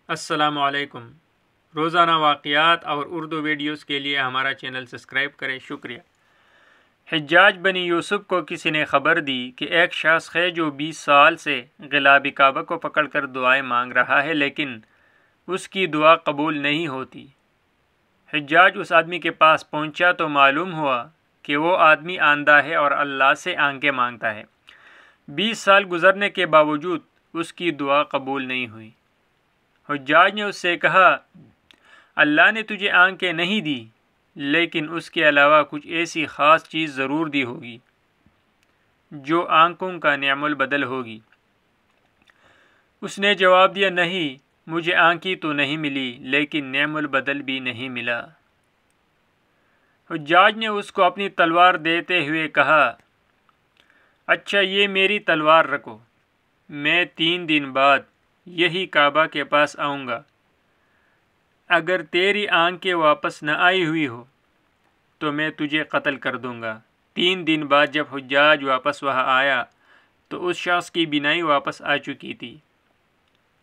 السلام علیکم۔ روزانہ واقعات اور اردو ویڈیوز کے لیے ہمارا چینل سبسکرائب کریں، شکریہ۔ حجاج بن یوسف کو کسی نے خبر دی کہ ایک شخص ہے جو 20 سال سے غلاب کعبہ کو پکڑ کر دعائیں مانگ رہا ہے، لیکن اس کی دعا قبول نہیں ہوتی۔ حجاج اس آدمی کے پاس پہنچا تو معلوم ہوا کہ وہ آدمی اندھا ہے اور اللہ سے آنکھیں مانگتا ہے۔ 20 سال گزرنے کے باوجود اس کی دعا قبول نہیں ہوئی۔ حجاج نے اس سے کہا، اللہ نے تجھے آنکھیں نہیں دی، لیکن اس کے علاوہ کچھ ایسی خاص چیز ضرور دی ہوگی جو آنکھوں کا نعم البدل ہوگی۔ اس نے جواب دیا، نہیں، مجھے آنکھیں تو نہیں ملی، لیکن نعم البدل بھی نہیں ملا۔ حجاج نے اس کو اپنی تلوار دیتے ہوئے کہا، اچھا، یہ میری تلوار رکھو، میں 3 دن بعد یہی کعبہ کے پاس آؤں گا۔ اگر تیری آنکھیں واپس نہ آئی ہوئی ہو تو میں تجھے قتل کر دوں گا۔ 3 دن بعد جب حجاج واپس وہاں آیا تو اس شخص کی بینائی واپس آ چکی تھی۔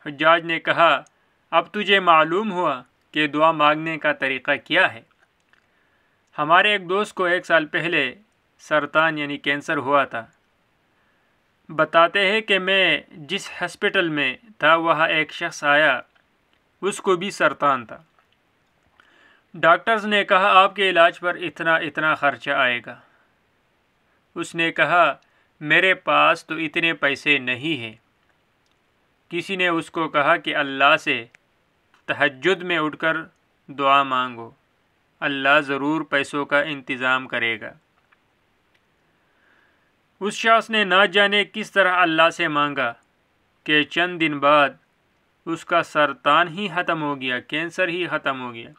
حجاج نے کہا، اب تجھے معلوم ہوا کہ دعا مانگنے کا طریقہ کیا ہے۔ ہمارے ایک دوست کو 1 سال پہلے سرطان یعنی کینسر ہوا تھا۔ بتاتے ہیں کہ میں جس ہسپتال میں تھا وہاں ایک شخص آیا، اس کو بھی سرطان تھا۔ ڈاکٹرز نے کہا، آپ کے علاج پر اتنا خرچہ آئے گا۔ اس نے کہا، میرے پاس تو اتنے پیسے نہیں ہیں۔ کسی نے اس کو کہا کہ اللہ سے تہجد میں اٹھ کر دعا مانگو، اللہ ضرور پیسوں کا انتظام کرے گا۔ اس شخص نے نہ جانے کس طرح اللہ سے مانگا کہ چند دن بعد اس کا سرطان ہی ختم ہو گیا، کینسر ہی ختم ہو گیا۔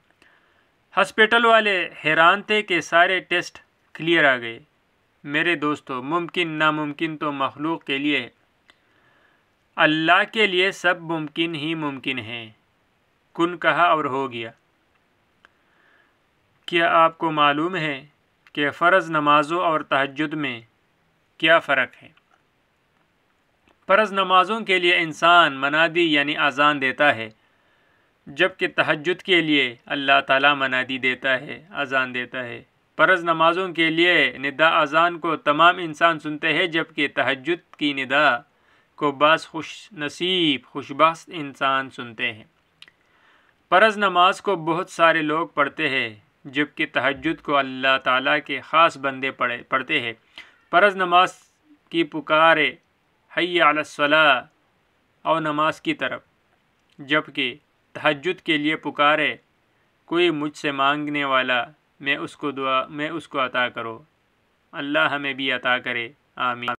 ہسپتال والے حیران تھے کہ سارے ٹیسٹ کلیئر آ گئے۔ میرے دوستو، ممکن ناممکن تو مخلوق کے لیے ہے، اللہ کے لیے سب ممکن ہی ممکن ہے۔ کن کہا اور ہو گیا۔ کیا آپ کو معلوم ہے کہ فرض نمازوں اور تہجد میں کیا فرق ہے؟ فرض نمازوں کے لیے انسان منادی یعنی اذان دیتا ہے، جبکہ تہجد کے لیے اللہ تعالیٰ منادی دیتا ہے، اذان دیتا ہے۔ فرض نمازوں کے لیے ندا اذان کو تمام انسان سنتے ہیں، جبکہ تہجد کی ندا کو بعض خوش نصیب خوشبخت انسان سنتے ہیں۔ فرض نماز کو بہت سارے لوگ پڑھتے ہیں، جبکہ تہجد کو اللہ تعالیٰ کے خاص بندے پڑھتے ہیں۔ فرض نماز کی پکارے حی علی الصلاۃ اور نماز کی طرف، جبکہ تہجد کے لیے پکارے کوئی مجھ سے مانگنے والا، میں اس کو عطا کرو۔ اللہ ہمیں بھی عطا کرے، آمین۔